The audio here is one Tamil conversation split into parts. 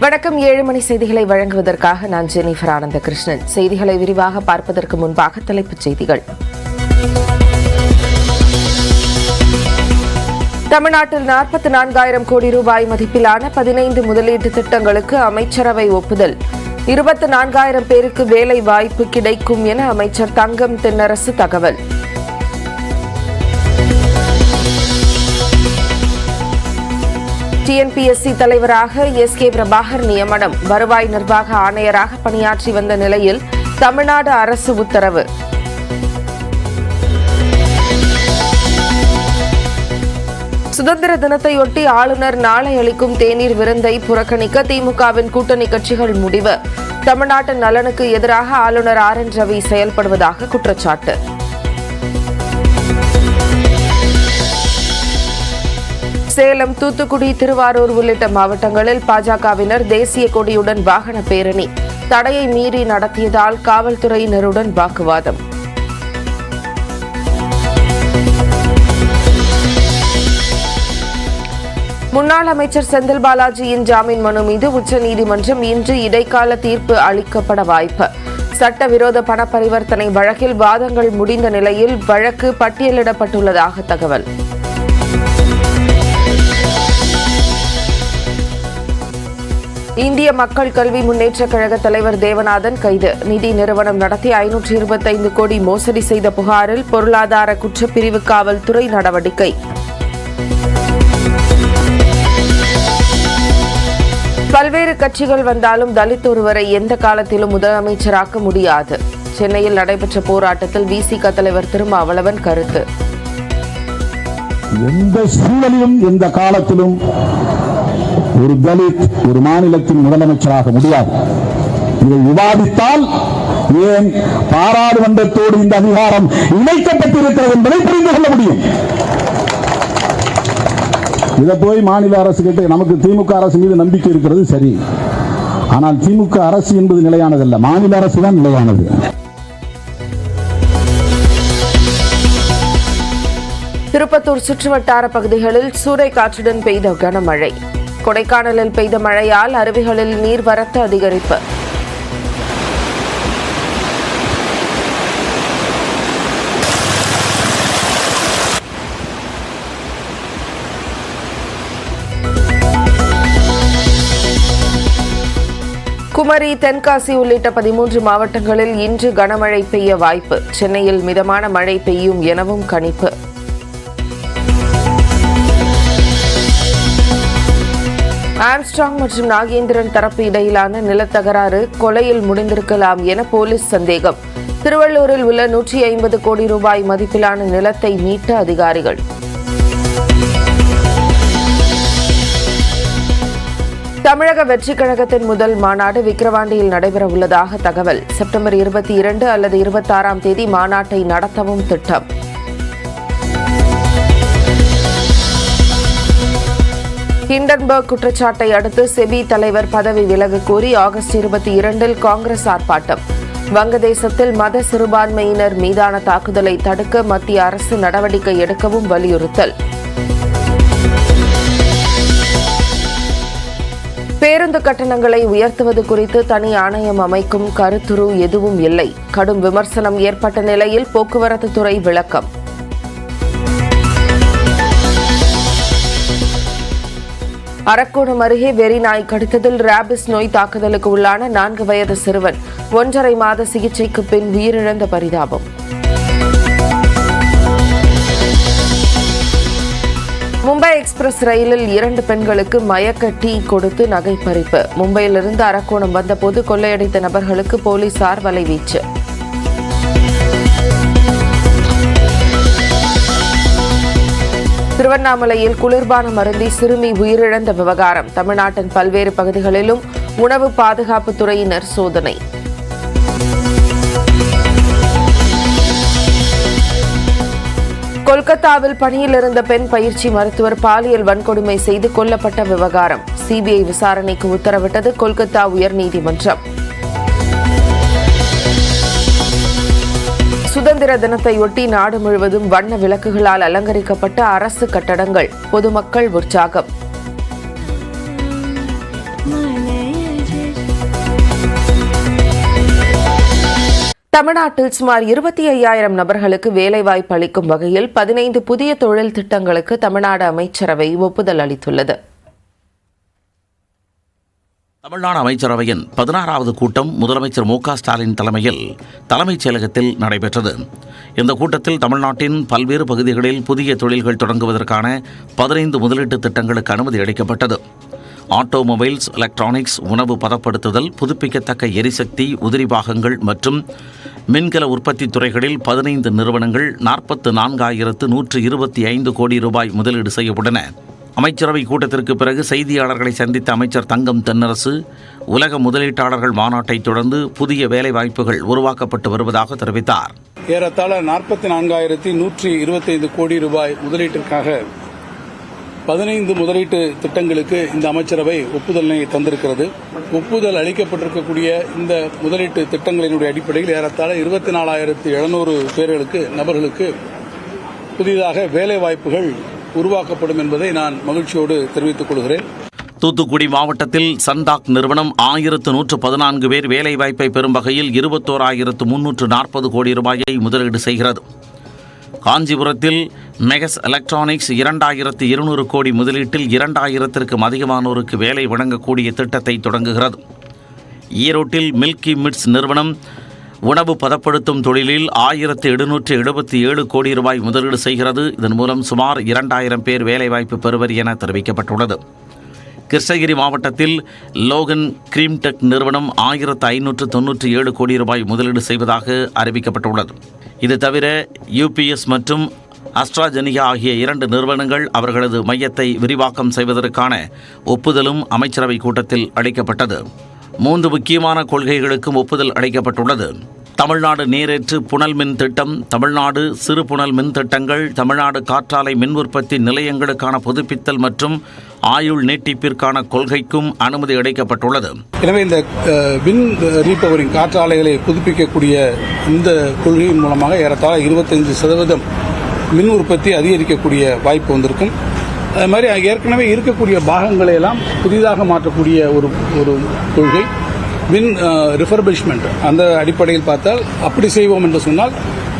வணக்கம். 7 மணி செய்திகளை வழங்குவதற்காக நான் ஜெனிஃபர் ஆனந்தகிருஷ்ணன். செய்திகளை விரிவாக பார்ப்பதற்கு முன்பாக தலைப்புச் செய்திகள். தமிழ்நாட்டில் 44,000 கோடி ரூபாய் மதிப்பிலான 15 முதலீட்டு திட்டங்களுக்கு அமைச்சரவை ஒப்புதல். 24,000 பேருக்கு வேலை வாய்ப்பு கிடைக்கும் என அமைச்சர் தங்கம் தென்னரசு தகவல். டிஎன்பிஎஸ்சி தலைவராக எஸ்.கே. பிரபாகர் நியமனம். வருவாய் நிர்வாக ஆணையராக பணியாற்றி வந்த நிலையில் தமிழ்நாடு அரசு உத்தரவு. சுதந்திர தினத்தையொட்டி ஆளுநர் நாளை அளிக்கும் தேநீர் விருந்தை புறக்கணிக்க திமுகவின் கூட்டணி கட்சிகள் முடிவு. தமிழ்நாட்டின் நலனுக்கு எதிராக ஆளுநர் ஆர்.என். ரவி செயல்படுவதாக குற்றச்சாட்டு. சேலம், தூத்துக்குடி, திருவாரூர் உள்ளிட்ட மாவட்டங்களில் பாஜகவினர் தேசிய கொடியுடன் வாகன பேரணி. தடையை மீறி நடத்தியதால் காவல்துறையினருடன் வாக்குவாதம். முன்னாள் அமைச்சர் செந்தில் பாலாஜியின் ஜாமீன் மனு மீது உச்சநீதிமன்றம் இன்று இடைக்கால தீர்ப்பு அளிக்கப்பட வாய்ப்பு. சட்டவிரோத பண பரிவர்த்தனை வழக்கில் வாதங்கள் முடிந்த நிலையில் வழக்கு பட்டியலிடப்பட்டுள்ளதாக தகவல். இந்திய மக்கள் கல்வி முன்னேற்றக் கழக தலைவர் தேவநாதன் கைது. நிதி நிறுவனம் நடத்தி 525 கோடி மோசடி செய்த புகாரில் பொருளாதார குற்றப்பிரிவு காவல்துறை நடவடிக்கை. பல்வேறு கட்சிகள் வந்தாலும் தலித் ஒருவரை எந்த காலத்திலும் முதலமைச்சராக்க முடியாது. சென்னையில் நடைபெற்ற போராட்டத்தில் விசிக தலைவர் திருமாவளவன் கருத்து. எந்த சூழலிலும் எந்த காலத்திலும் ஒரு தலித் ஒரு மாநிலத்தின் முதலமைச்சராக முடியாது. இதை விவாதித்தால் ஏன் பாராளுமன்றத்தோடு இந்த அதிகாரம் இணைக்கப்பட்டிருக்கிறது என்பதை புரிந்து கொள்ள முடியும். இதை போய் மாநில அரசு கிட்ட நமக்கு திமுக அரசு மீது நம்பிக்கை இருக்கிறது சரி, ஆனால் திமுக அரசு என்பது நிலையானதல்ல, மாநில அரசு தான் நிலையானது. திருப்பத்தூர் சுற்றுவட்டார பகுதிகளில் சூறைக்காற்றுடன் பெய்த கனமழை. கொடைக்கானலில் பெய்த மழையால் அருவிகளில் நீர்வரத்து அதிகரிப்பு. குமரி, தென்காசி உள்ளிட்ட 13 மாவட்டங்களில் இன்று கனமழை பெய்ய வாய்ப்பு. சென்னையில் மிதமான மழை பெய்யும் எனவும் கணிப்பு. ஆம்ஸ்ட்ராங் மற்றும் நாகேந்திரன் தரப்பு இடையிலான நிலத்தகராறு கொலையில் முடிந்திருக்கலாம் என போலீஸ் சந்தேகம். திருவள்ளூரில் உள்ள 150 கோடி ரூபாய் மதிப்பிலான நிலத்தை மீட்ட அதிகாரிகள். தமிழக வெற்றிக் கழகத்தின் முதல் மாநாடு விக்கிரவாண்டியில் நடைபெற உள்ளதாக தகவல். செப்டம்பர் 22 அல்லது 26ஆம் தேதி மாநாட்டை நடத்தவும் திட்டம். ஹிண்டன்பர்க் குற்றச்சாட்டை அடுத்து செபி தலைவர் பதவி விலக கோரி ஆகஸ்ட் 22 காங்கிரஸ் ஆர்ப்பாட்டம். வங்கதேசத்தில் மத சிறுபான்மையினர் மீதான தாக்குதலை தடுக்க மத்திய அரசு நடவடிக்கை எடுக்கவும் வலியுறுத்தல். பேருந்து கட்டணங்களை உயர்த்துவது குறித்து தனி ஆணையம் அமைக்கும் கருத்துரு எதுவும் இல்லை. கடும் விமர்சனம் ஏற்பட்ட நிலையில் போக்குவரத்து துறை விளக்கம். அரக்கோணம் அருகே வெறிநாய் கடித்ததில் ராபிஸ் நோய் தாக்குதலுக்கு உள்ளான 4 வயது சிறுவன் 1.5 மாத சிகிச்சைக்கு பின் உயிரிழந்த பரிதாபம். மும்பை எக்ஸ்பிரஸ் ரயிலில் 2 பெண்களுக்கு மயக்க டீ கொடுத்து நகை பறிப்பு. மும்பையிலிருந்து அரக்கோணம் வந்தபோது கொள்ளையடித்த நபர்களுக்கு போலீசார் வலைவீச்சு. திருவண்ணாமலையில் குளிர்பானம் அருந்தி சிறுமி உயிரிழந்த விவகாரம். தமிழ்நாட்டின் பல்வேறு பகுதிகளிலும் உணவு பாதுகாப்பு துறையினர் சோதனை. கொல்கத்தாவில் பணியில் இருந்த பெண் பயிற்சி மருத்துவர் பாலியல் வன்கொடுமை செய்து கொல்லப்பட்ட விவகாரம். சிபிஐ விசாரணைக்கு உத்தரவிட்டது கொல்கத்தா உயர்நீதிமன்றம். சுதந்திர தினத்தையொட்டி நாடு முழுவதும் வண்ண விளக்குகளால் அலங்கரிக்கப்பட்ட அரசு கட்டடங்கள். பொதுமக்கள் உற்சாகம். தமிழ்நாட்டில் சுமார் 25,000 நபர்களுக்கு வேலைவாய்ப்பு அளிக்கும் வகையில் 15 புதிய தொழில் திட்டங்களுக்கு தமிழ்நாடு அமைச்சரவை ஒப்புதல் அளித்துள்ளது. தமிழ்நாடு அமைச்சரவையின் 16வது கூட்டம் முதலமைச்சர் மு.க. ஸ்டாலின் தலைமையில் தலைமைச் செயலகத்தில் நடைபெற்றது. இந்த கூட்டத்தில் தமிழ்நாட்டின் பல்வேறு பகுதிகளில் புதிய தொழில்கள் தொடங்குவதற்கான 15 முதலீட்டு திட்டங்களுக்கு அனுமதி அளிக்கப்பட்டது. ஆட்டோமொபைல்ஸ், எலக்ட்ரானிக்ஸ், உணவு பதப்படுத்துதல், புதுப்பிக்கத்தக்க எரிசக்தி, உதிரி பாகங்கள் மற்றும் மின்கல உற்பத்தி துறைகளில் 15 நிறுவனங்கள் 44,125 கோடி ரூபாய் முதலீடு செய்யப்பட்டன. அமைச்சரவை கூட்டத்திற்கு பிறகு செய்தியாளர்களை சந்தித்த அமைச்சர் தங்கம் தென்னரசு, உலக முதலீட்டாளர்கள் மாநாட்டை தொடர்ந்து புதிய வேலைவாய்ப்புகள் உருவாக்கப்பட்டு வருவதாக தெரிவித்தார். ஏறத்தாழ 44,125 கோடி ரூபாய் முதலீட்டிற்காக 15 முதலீட்டு திட்டங்களுக்கு இந்த அமைச்சரவை ஒப்புதலை தந்திருக்கிறது. ஒப்புதல் அளிக்கப்பட்டிருக்கக்கூடிய இந்த முதலீட்டு திட்டங்களினுடைய அடிப்படையில் ஏறத்தாழ 24,700 நபர்களுக்கு புதிதாக வேலைவாய்ப்புகள் உருவாக்கப்படும் என்பதை நான் மகிழ்ச்சியோடு தெரிவித்துக் கொள்கிறேன். தூத்துக்குடி மாவட்டத்தில் சன்டாக் நிறுவனம் 1,114 பேர் வேலைவாய்ப்பை பெறும் வகையில் 21,340 கோடி ரூபாயை முதலீடு செய்கிறது. காஞ்சிபுரத்தில் மெகஸ் எலக்ட்ரானிக்ஸ் 2,200 கோடி முதலீட்டில் 2,000க்கும் அதிகமானோருக்கு வேலை வழங்கக்கூடிய திட்டத்தை தொடங்குகிறது. ஈரோட்டில் மில்கி மிட்ஸ் நிறுவனம் உணவு பதப்படுத்தும் தொழிலில் 1,777 கோடி ரூபாய் முதலீடு செய்கிறது. இதன் மூலம் சுமார் 2,000 பேர் வேலைவாய்ப்பு பெறுவர் என தெரிவிக்கப்பட்டுள்ளது. கிருஷ்ணகிரி மாவட்டத்தில் லோகன் கிரீம்டெக் நிறுவனம் 1,597 கோடி ரூபாய் முதலீடு செய்வதாக அறிவிக்கப்பட்டுள்ளது. இது தவிர யூபிஎஸ் மற்றும் அஸ்ட்ராஜெனிகா ஆகிய 2 நிறுவனங்கள் அவர்களது மையத்தை விரிவாக்கம் செய்வதற்கான ஒப்புதலும் அமைச்சரவை கூட்டத்தில் அளிக்கப்பட்டது. 3 முக்கியமான கொள்கைகளுக்கும் ஒப்புதல் அளிக்கப்பட்டுள்ளது. தமிழ்நாடு நீரேற்று புனல் மின் திட்டம், தமிழ்நாடு சிறு புனல் மின் திட்டங்கள், தமிழ்நாடு காற்றாலை மின் உற்பத்தி நிலையங்களுக்கான புதுப்பித்தல் மற்றும் ஆயுள் நீட்டிப்பிற்கான கொள்கைக்கும் அனுமதி அளிக்கப்பட்டுள்ளது. எனவே இந்த வின் ரீபவரிங் காற்றாலைகளை புதுப்பிக்கக்கூடிய இந்த கொள்கையின் மூலமாக ஏறத்தாழ 25% மின் உற்பத்தி அதிகரிக்கக்கூடிய வாய்ப்பு வந்திருக்கும். அது மாதிரி ஏற்கனவே இருக்கக்கூடிய பாகங்களை எல்லாம் புதிதாக மாற்றக்கூடிய ஒரு கொள்கை மின் ரிஃபர்பிஷ்மெண்ட். அந்த அடிப்படையில் பார்த்தால் அப்படி செய்வோம் என்று சொன்னால்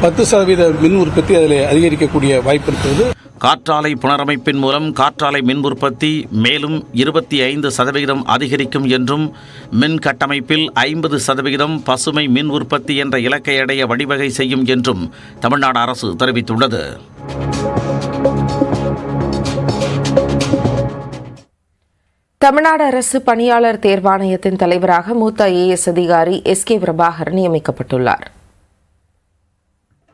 10% மின் உற்பத்தி அதில் அதிகரிக்கக்கூடிய வாய்ப்பு இருக்கிறது. காற்றாலை புனரமைப்பின் மூலம் காற்றாலை மின் உற்பத்தி மேலும் 25% அதிகரிக்கும் என்றும் மின் கட்டமைப்பில் 50% பசுமை மின் உற்பத்தி என்ற இலக்கை அடைய வழிவகை செய்யும் என்றும் தமிழ்நாடு அரசு தெரிவித்துள்ளது. தமிழ்நாடு அரசு பணியாளர் தேர்வாணையத்தின் தலைவராக மூத்த IAS அதிகாரி SK பிரபாகர் நியமிக்கப்பட்டுள்ளார்.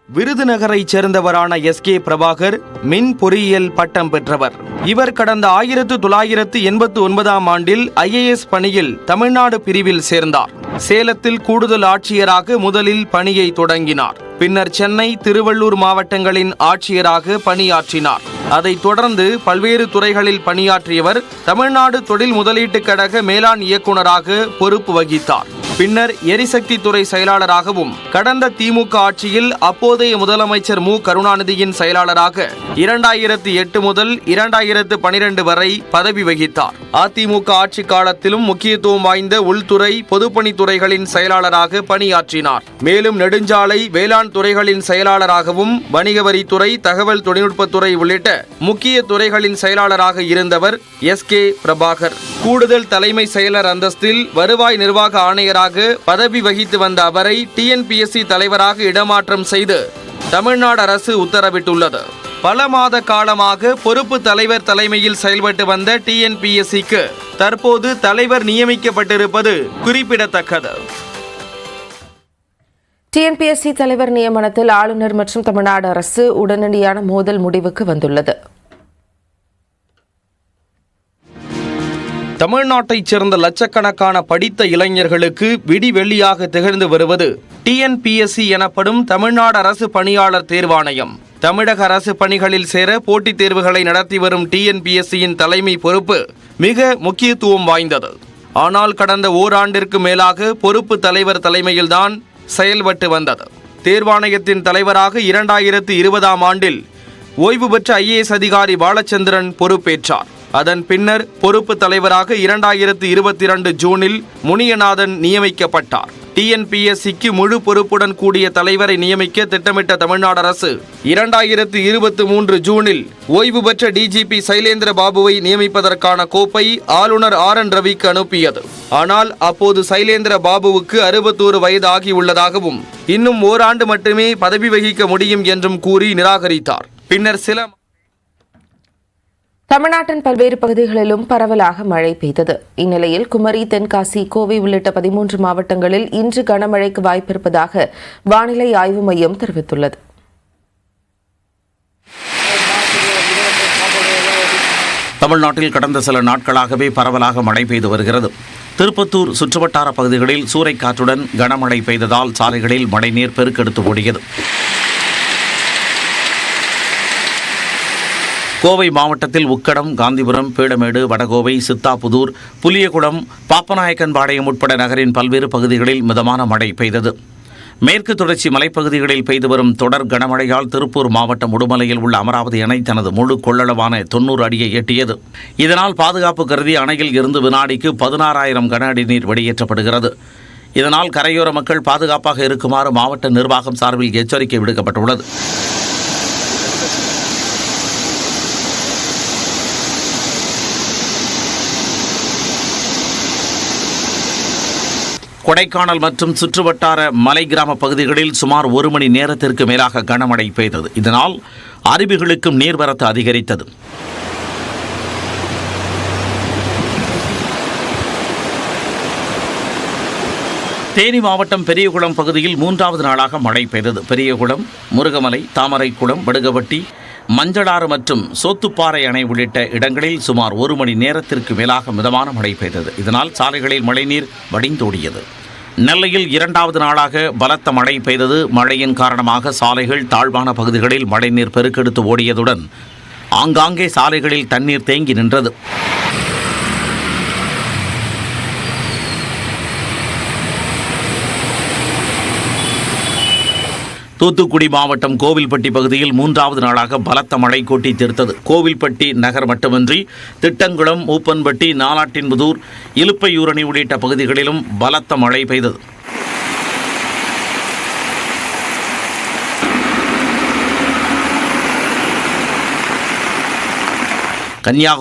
விருதுநகரைச் சேர்ந்தவரான SK பிரபாகர் மின் பொறியியல் பட்டம் பெற்றவர். இவர் கடந்த 1989ஆம் ஆண்டில் IAS பணியில் தமிழ்நாடு பிரிவில் சேர்ந்தார். சேலத்தில் கூடுதல் ஆட்சியராக முதலில் பணியை தொடங்கினார். பின்னர் சென்னை, திருவள்ளூர் மாவட்டங்களின் ஆட்சியராக பணியாற்றினார். அதைத் தொடர்ந்து பல்வேறு துறைகளில் பணியாற்றியவர் தமிழ்நாடு தொழில் முதலீட்டுக் கழக மேலாண் இயக்குநராக பொறுப்பு வகித்தார். பின்னர் எரிசக்தி துறை செயலாளராகவும், கடந்த திமுக ஆட்சியில் அப்போதைய முதலமைச்சர் மு. கருணாநிதியின் செயலாளராக 2008 முதல் 2012 வரை பதவி வகித்தார். அதிமுக ஆட்சி காலத்திலும் முக்கியத்துவம் வாய்ந்த உள்துறை, பொதுப்பணித்துறைகளின் செயலாளராக பணியாற்றினார். மேலும் நெடுஞ்சாலை, வேளாண் துறைகளின் செயலாளராகவும், வணிக வரித்துறை, தகவல் தொழில்நுட்பத்துறை உள்ளிட்ட முக்கிய துறைகளின் செயலாளராக இருந்தவர் SK பிரபாகர். கூடுதல் தலைமை செயலர் அந்தஸ்தில் வருவாய் நிர்வாக ஆணையராக பதவி வகித்து வந்த அவரை TNPSC தலைவராக இடமாற்றம் செய்து தமிழ்நாடு அரசு உத்தரவிட்டுள்ளது. பல மாத காலமாக பொறுப்பு தலைவர் தலைமையில் செயல்பட்டு வந்த TNPSCக்கு தற்போது தலைவர் நியமிக்கப்பட்டிருப்பது குறிப்பிடத்தக்கது. TNPSC தலைவர் நியமனத்தில் ஆளுநர் மற்றும் தமிழ்நாடு அரசு உடனடியான மோதல் முடிவுக்கு வந்துள்ளது. தமிழ்நாட்டைச் சேர்ந்த லட்சக்கணக்கான படித்த இளைஞர்களுக்கு விடிவெள்ளியாக திகழ்ந்து வருவது TNPSC எனப்படும் தமிழ்நாடு அரசு பணியாளர் தேர்வாணையம். தமிழக அரசு பணிகளில் சேர போட்டித் தேர்வுகளை நடத்தி வரும் TNPSCயின் தலைமை பொறுப்பு மிக முக்கியத்துவம் வாய்ந்தது. ஆனால் கடந்த ஓராண்டிற்கு மேலாக பொறுப்பு தலைவர் தலைமையில்தான் செயல்பட்டு வந்தது. தேர்வாணையத்தின் தலைவராக 2020ஆம் ஆண்டில் ஓய்வு பெற்ற IAS அதிகாரி பாலச்சந்திரன் பொறுப்பேற்றார். அதன் பின்னர் பொறுப்பு தலைவராக 2022 ஜூனில் முனியநாதன் நியமிக்கப்பட்டார். டிஎன்பிஎஸ்சிக்கு முழு பொறுப்புடன் கூடிய தலைவரை நியமிக்க திட்டமிட்ட தமிழ்நாடு அரசு 2023 ஜூனில் ஓய்வு பெற்ற டிஜிபி சைலேந்திர பாபுவை நியமிப்பதற்கான கோப்பை ஆளுநர் RN ரவிக்கு அனுப்பியது. ஆனால் அப்போது சைலேந்திர பாபுவுக்கு 61 வயது ஆகியுள்ளதாகவும் இன்னும் ஓராண்டு மட்டுமே பதவி வகிக்க முடியும் என்றும் கூறி நிராகரித்தார். பின்னர் சில தமிழ்நாட்டின் பல்வேறு பகுதிகளிலும் பரவலாக மழை பெய்தது. இந்நிலையில் குமரி, தென்காசி, கோவை உள்ளிட்ட 13 மாவட்டங்களில் இன்று கனமழைக்கு வாய்ப்பிருப்பதாக வானிலை ஆய்வு மையம் தெரிவித்துள்ளது. தமிழ்நாட்டில் கடந்த சில நாட்களாகவே பரவலாக மழை பெய்து வருகிறது. திருப்பத்தூர் சுற்றுவட்டார பகுதிகளில் சூறைக்காற்றுடன் கனமழை பெய்ததால் சாலைகளில் மழைநீர் பெருக்கெடுத்து ஓடியது. கோவை மாவட்டத்தில் உக்கடம், காந்திபுரம், பீளமேடு, வடகோவை, சித்தாபுதூர், புலியகுளம், பாப்பநாயக்கன்பாளையம் உட்பட நகரின் பல்வேறு பகுதிகளில் மிதமான மழை பெய்தது. மேற்கு தொடர்ச்சி மலைப்பகுதிகளில் பெய்து வரும் தொடர் கனமழையால் திருப்பூர் மாவட்டம் உடுமலையில் உள்ள அமராவதி அணை தனது முழு கொள்ளளவான 90 அடியை எட்டியது. இதனால் பாதுகாப்பு கருதி அணையில் இருந்து வினாடிக்கு 16,000 கன அடி நீர் வெளியேற்றப்படுகிறது. இதனால் கரையோர மக்கள் பாதுகாப்பாக இருக்குமாறு மாவட்ட நிர்வாகம் சார்பில் எச்சரிக்கை விடுக்கப்பட்டுள்ளது. கொடைக்கானல் மற்றும் சுற்றுவட்டார மலை கிராம பகுதிகளில் சுமார் 1 மணி நேரத்திற்கு மேலாக கனமழை பெய்தது. இதனால் அருவிகளுக்கும் நீர்வரத்து அதிகரித்தது. தேனி மாவட்டம் பெரியகுளம் பகுதியில் 3வது நாளாக மழை பெய்தது. பெரியகுளம், முருகமலை, தாமரைக்குளம், வடுகவட்டி, மஞ்சளாறு மற்றும் சோத்துப்பாறை அணை உள்ளிட்ட இடங்களில் சுமார் 1 மணி நேரத்திற்கு மேலாக மிதமான மழை பெய்தது. இதனால் சாலைகளில் மழைநீர் வடிந்தோடியது. நெல்லையில் 2வது நாளாக பலத்த மழை பெய்தது. மழையின் காரணமாக சாலைகள், தாழ்வான பகுதிகளில் மழைநீர் பெருக்கெடுத்து ஓடியதுடன் ஆங்காங்கே சாலைகளில் தண்ணீர் தேங்கி நின்றது. தூத்துக்குடி மாவட்டம் கோவில்பட்டி பகுதியில் 3வது நாளாக பலத்த மழை கொட்டி தீர்த்தது. கோவில்பட்டி நகர் மட்டுமின்றி திட்டங்குளம், ஊப்பன்பட்டி, நாலாட்டின்புதூர், இலுப்பையூரணி உள்ளிட்ட பகுதிகளிலும் பலத்த மழை பெய்தது. கன்னியாகுமரி